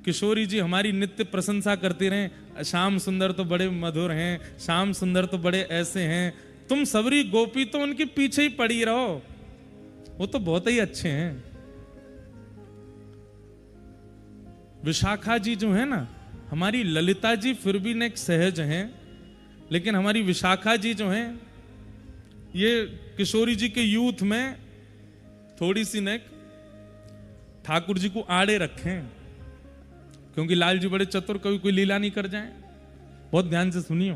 किशोरी जी हमारी नित्य प्रशंसा करती रहे, श्याम सुंदर तो बड़े मधुर हैं, श्याम सुंदर तो बड़े ऐसे हैं, तुम सबरी गोपी तो उनके पीछे ही पड़ी रहो, वो तो बहुत ही अच्छे हैं। विशाखा जी जो है ना, हमारी ललिता जी फिर भी नेक सहज हैं, लेकिन हमारी विशाखा जी जो हैं ये किशोरी जी के यूथ में थोड़ी सी नेक ठाकुर जी को आड़े रखें, क्योंकि लाल जी बड़े चतुर, कभी कोई लीला नहीं कर जाए। बहुत ध्यान से सुनियो।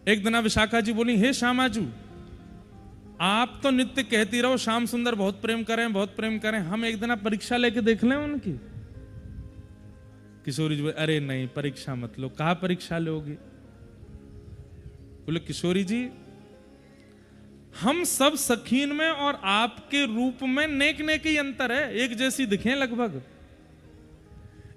एक दिन विशाखा जी बोली, हे श्यामाजू, आप तो नित्य कहती रहो श्याम सुंदर बहुत प्रेम करें, बहुत प्रेम करें, हम एक दिन परीक्षा लेके देख लें उनकी। किशोरी जी बोले, अरे नहीं परीक्षा मत लो। कहा परीक्षा लोगी? बोले किशोरी जी, हम सब सखीन में और आपके रूप में नेक नेक ही अंतर है, एक जैसी दिखें लगभग।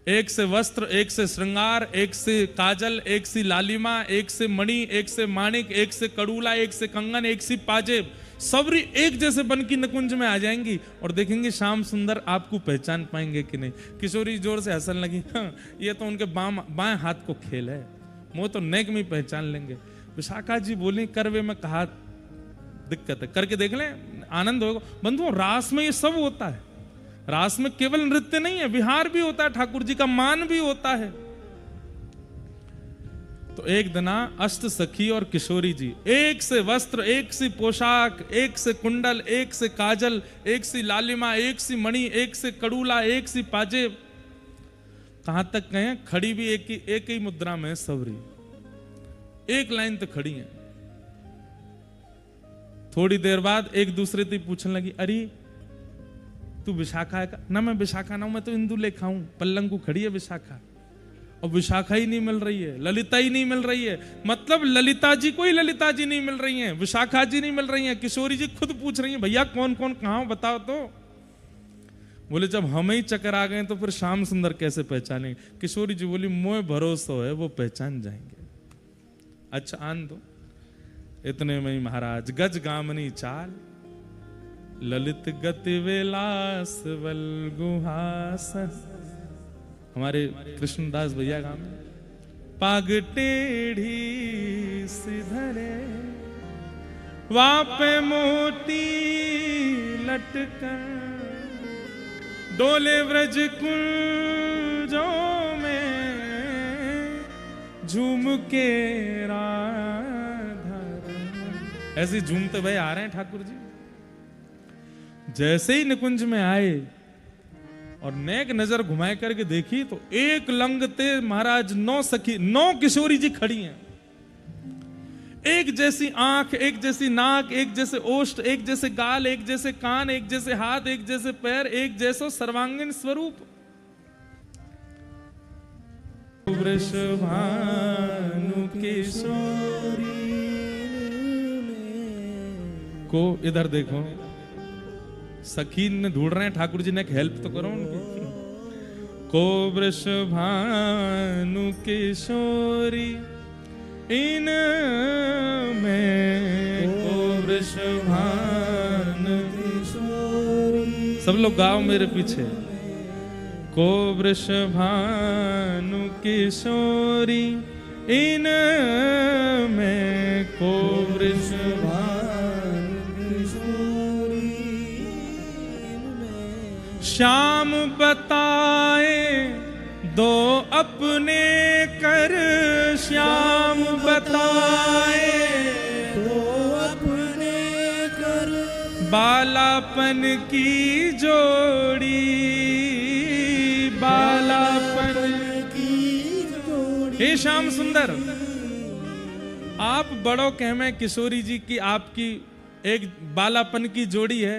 एक से वस्त्र, एक से श्रृंगार, एक से काजल, एक से लालिमा, एक से मणि, एक से माणिक, एक से कड़ूला, एक से कंगन, एक से पाजेब, सबरी एक जैसे बन की नकुंज में आ जाएंगी और देखेंगे श्याम सुंदर आपको पहचान पाएंगे कि नहीं। किशोरी जोर से हंसने लगी, हाँ, ये तो उनके बाएं हाथ को खेल है, वो तो नेक में पहचान लेंगे। विशाखा जी बोली, करवे में कहा दिक्कत है, करके देख लें, आनंद होगा। बंधुओं, रास में ये सब होता है, रास में केवल नृत्य नहीं है, विहार भी होता है, ठाकुर जी का मान भी होता है। तो एक दिना अष्ट सखी और किशोरी जी, एक से वस्त्र, एक सी पोशाक, एक से कुंडल, एक से काजल, एक सी लालिमा, एक सी मणि, एक से कड़ूला, एक सी पाजेब, कहां तक कहें खड़ी भी एक ही मुद्रा में सबरी, एक लाइन तो खड़ी है। थोड़ी देर बाद एक दूसरे से पूछने लगी, अरे तू विशाखा है का? ना मैं विशाखा ना हूं, मैं तो इंदु लेखा हूं, पल्लंग को खड़ी है विशाखा। और विशाखा ही नहीं मिल रही है, ललिता ही नहीं मिल रही है, मतलब ललिता जी को ही ललिता जी नहीं मिल रही हैं, विशाखा जी नहीं मिल रही हैं। किशोरी जी खुद पूछ रही हैं, भैया कौन कौन कहां बताओ तो। बोले जब हम ही चक्कर आ गए तो फिर श्याम सुंदर कैसे पहचानेंगे? किशोरी जी बोली, मोह भरोसा है वो पहचान जाएंगे। अच्छा आन दो। इतने में ही महाराज गज गामनी चाल, ललित गति विलास बल गुहास, हमारे कृष्णदास भैया गाँव में, पाग टेढ़ी सिधरे वापे मोती लटकर, डोले व्रज कुंजों में झूम के राधा। ऐसे झूमते भय आ रहे हैं ठाकुर जी। जैसे ही निकुंज में आए और नेक नजर घुमाए करके देखी तो एक लंगते महाराज 9 सखी, 9 किशोरी जी खड़ी हैं, एक जैसी आंख, एक जैसी नाक, एक जैसे ओष्ठ, एक जैसे गाल, एक जैसे कान, एक जैसे हाथ, एक जैसे पैर, एक जैसा सर्वांगीण स्वरूप। वृषभानु किशोरी को इधर देखो, सखी ने ढूंढ रहे हैं, ठाकुर जी ने एक हेल्प तो करो उनकी। को वृषभानु किशोरी इन में, को वृषभानु किशोरी, सब लोग गाओ मेरे पीछे। को वृषभानु किशोरी इन में, को वृषभानु किशोरी इन में, श्याम बताए दो अपने कर, श्याम बताए दो अपने कर, बालापन की जोड़ी, बालापन की जोड़ी। हे श्याम सुंदर, आप बड़ो कहमे किशोरी जी की आपकी एक बालापन की जोड़ी है,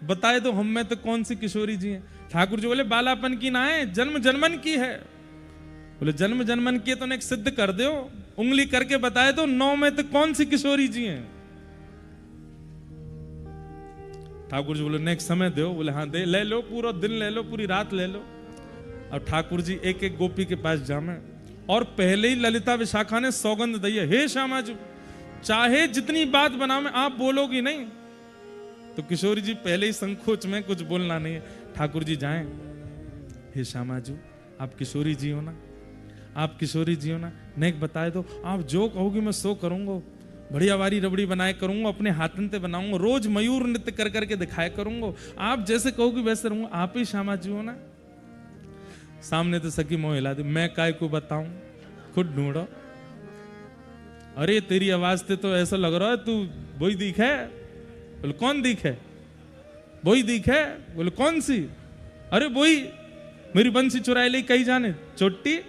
बताए दो हम में तो कौन सी किशोरी जी हैं? ठाकुर जी बोले बालापन की ना है, जन्म जन्मन की है। बोले जन्म जन्मन की है तो एक सिद्ध कर दो, उंगली करके बताए दो 9 में तो कौन सी किशोरी जी हैं? ठाकुर जी बोले नेक्स्ट समय दो। बोले हाँ दे, ले लो, पूरा दिन ले लो, पूरी रात ले लो। अब ठाकुर जी एक एक गोपी के पास जामे और पहले ही ललिता विशाखा ने सौगंध दी है, हे श्यामाजू चाहे जितनी बात बनाओ में आप बोलोगी नहीं, तो किशोरी जी पहले ही संकोच में, कुछ बोलना नहीं है। ठाकुर जी जाएं, हे श्यामाजू आप किशोरी जी हो ना, आप किशोरी जी हो ना, नहीं बताए दो, आप जो कहोगी मैं सो करूंगा, बढ़िया वारी रबड़ी बनाए करूंगा, अपने हाथन से बनाऊंगा, रोज मयूर नृत्य कर करके दिखाया करूंगा, आप जैसे कहोगी वैसे रहूंगा, आप ही श्यामाजू हो ना। सामने तो सखी मोह हिला दी, मैं काय को बताऊं, खुद ढूंढो। अरे तेरी आवाज से तो ऐसा लग रहा है तू वही दिखे। बोले कौन दिखे? वही दिखे। बोले कौन सी? अरे वही, मेरी बंसी चुराई ले कहीं जाने चोटी।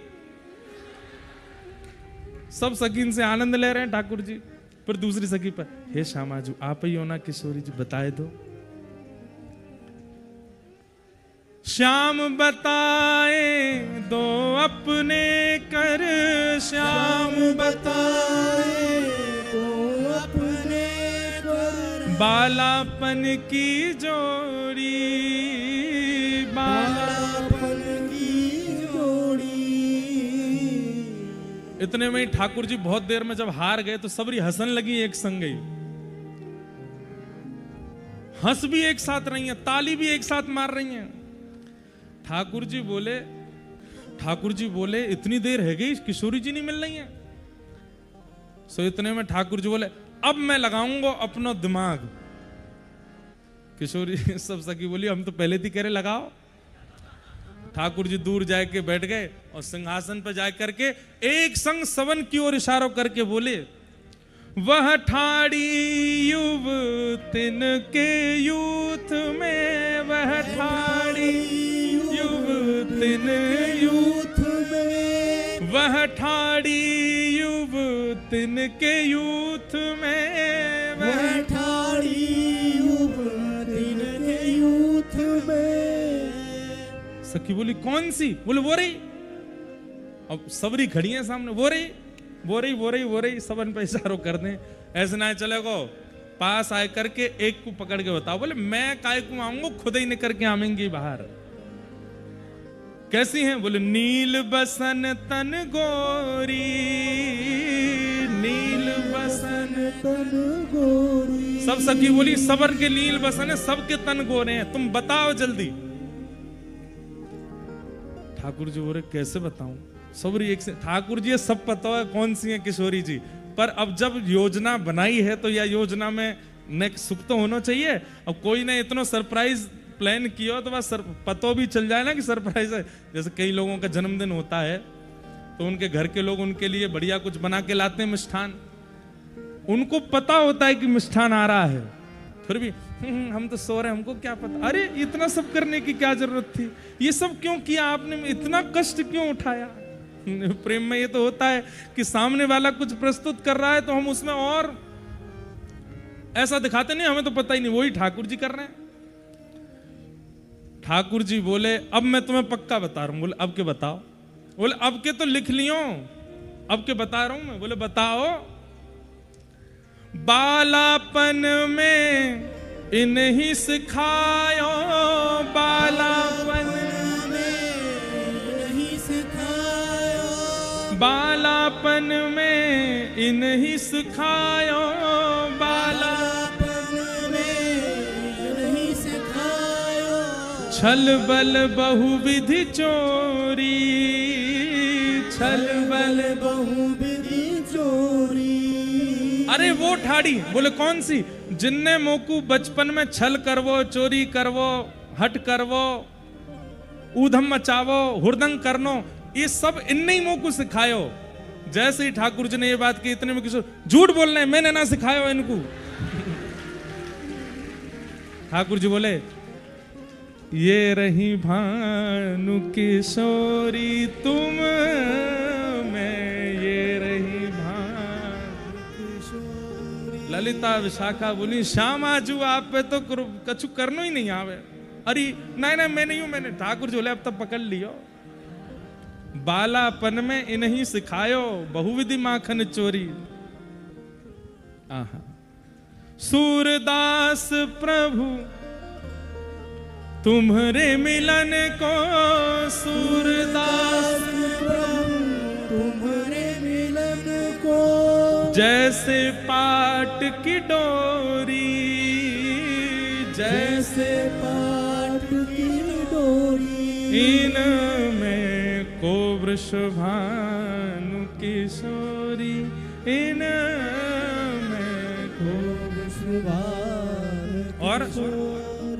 सब सखीन से आनंद ले रहे हैं ठाकुर जी। पर दूसरी सखी पर, हे श्यामाजू आप ही हो ना किशोरी जी, बताए दो। श्याम बताए दो अपने कर, श्याम बताए दो अपने कर, बालापन की जोड़ी, बालापन की जोड़ी। इतने में ठाकुर जी बहुत देर में जब हार गए तो सबरी हंसन लगी एक संग ही, हंस भी एक साथ रही हैं, ताली भी एक साथ मार रही हैं। ठाकुर जी बोले इतनी देर है गई किशोरी जी नहीं मिल रही हैं। सो इतने में ठाकुर जी बोले अब मैं लगाऊंगा अपना दिमाग। किशोरी सब सखी बोली हम तो पहले थी कह रहे लगाओ। ठाकुर जी दूर जाके बैठ गए और सिंहासन पर जा करके एक संग सवन की ओर इशारा करके बोले, वह ठाड़ी युवतिन के यूथ में, वह ठाड़ी युवतिन यूथ में, वह ठाड़ी युवतिन के यूथ में, वह ठाड़ी युवतिन के यूथ में। सखी बोली कौन सी? बोले वो रही। अब सबरी खड़ी है सामने, वो रही वो रही वो रही वो रही, सबन पे इशारों कर दें। ऐसे ना चले गो, पास आए करके एक को पकड़ के बताओ। बोले मैं काय को आऊंगा, खुद ही निकल के आवेंगी बाहर। कैसी हैं? बोले नील बसन तन गोरी, नील बसन तन गोरी। सब सखी बोली सबर के नील बसन है, सबके तन गोरे हैं, तुम बताओ जल्दी। ठाकुर जी बोले कैसे बताऊं? सबरी एक से, ठाकुर जी ये सब पता है कौन सी है किशोरी जी, पर अब जब योजना बनाई है तो यह योजना में नेक्स्ट सुख तो होना चाहिए। अब कोई ने इतना सरप्राइज प्लान किया तो बस पतो भी चल जाए ना कि सरप्राइज है। जैसे कई लोगों का जन्मदिन होता है तो उनके घर के लोग उनके लिए बढ़िया कुछ बना के लाते हैं मिष्ठान, उनको पता होता है कि मिष्ठान आ रहा है, फिर भी हम तो सो रहे हैं, हमको क्या पता। अरे इतना सब करने की क्या जरूरत थी? ये सब क्यों किया आपने? इतना कष्ट क्यों उठाया? प्रेम में ये तो होता है कि सामने वाला कुछ प्रस्तुत कर रहा है तो हम उसमें और ऐसा दिखाते नहीं, हमें तो पता ही नहीं, वही ठाकुर जी कर रहे हैं। ठाकुर जी बोले अब मैं तुम्हें पक्का बता रहा हूं। बोले अब के बताओ। बोले अब के तो लिख लियो, अब के बता रहा हूं मैं। बोले बताओ। बालापन में इन्हीं सिखायो, बालापन बालापन में इन्हीं सिखायो, बालापन में इन्हीं सिखायो, छल बल बहुविधि चोरी, छल बल बहुविधि चोरी। अरे वो ठाड़ी। बोले कौन सी? जिनने मोकू बचपन में छल करवो, चोरी करवो, हट करवो, ऊधम मचावो, हुरदंग करनो, ये सब इनने ही मोह को सिखायो। जैसे ही ठाकुर जी ने ये बात की इतने में किशोर झूठ बोल रहे हैं, मैंने ना सिखायो इनको। ठाकुर जी बोले ये रही भानु किशोरी तुम मैं, ये रही भानु किशोरी। ललिता विशाखा बोली श्यामाजू आप पे तो कछु करनो ही नहीं आवे। अरे नहीं मैं नहीं हूं, मैंने। ठाकुर जी बोले अब तब पकड़ लियो। बालापन में इन्हीं सिखायो, बहुविधि माखन चोरी। आहा। सूरदास प्रभु तुम्हारे मिलन को, सूरदास प्रभु तुम्हारे मिलन को, जैसे पाट की डोरी, जैसे पाट की डोरी, इन में को वृषभानु किशोरी, इन में को वृषभानु और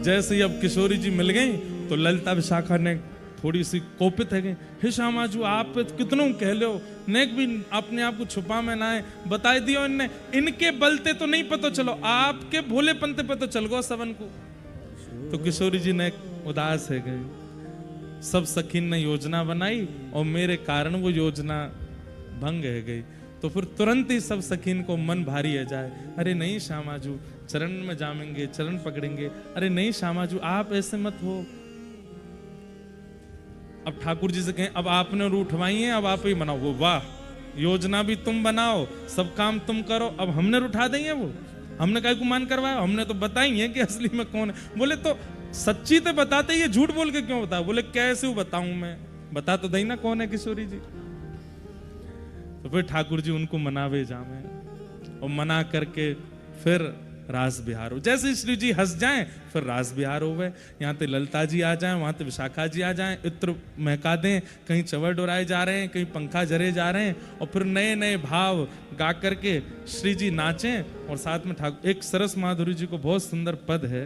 जैसे ही अब किशोरी जी मिल गई तो ललिता विशाखा ने थोड़ी सी कोपित है गई, हे श्यामाजू आप कितनों कह लो, नेक भी अपने आप को छुपा में ना है, बताई दियो इनने, इनके बलते तो नहीं पता चलो, आपके भोले पंते पता चल गो सबन को। तो किशोरी जी ने उदास है गई, सब सखीन ने योजना बनाई और मेरे कारण वो योजना भंग है गई। तो फिर तुरंत ही सब सखीन को मन भारी है जाए, अरे नहीं श्यामाजू चरण में जामेंगे, चरण पकड़ेंगे, अरे नहीं श्यामाजू आप ऐसे मत हो। अब ठाकुर जी से कहें अब आपने उठवाई है, अब आप ही बनाओ, वो वाह योजना भी तुम बनाओ, सब काम तुम करो, अब हमने उठा देंगे, वो हमने काय को मान करवाया, हमने तो बताई है कि असली में कौन है। बोले तो सच्ची तो बताते, ये झूठ बोल के क्यों बताओ? बोले कैसे बताऊं मैं, बता तो दई ना कौन है किशोरी जी। तो फिर ठाकुर जी उनको मनावे जामे और मना करके फिर रास बिहार हो, जैसे श्री जी हंस जाएं फिर रास बिहार हो गए। यहाँ पे ललिता जी आ जाएं, वहां पे विशाखा जी आ जाएं, इत्र महका दें, कहीं चवर डोराए जा रहे हैं, कहीं पंखा जरे जा रहे हैं, और फिर नए नए भाव गा करके श्री जी नाचें और साथ में ठाकुर। एक सरस माधुरी जी को बहुत सुंदर पद है,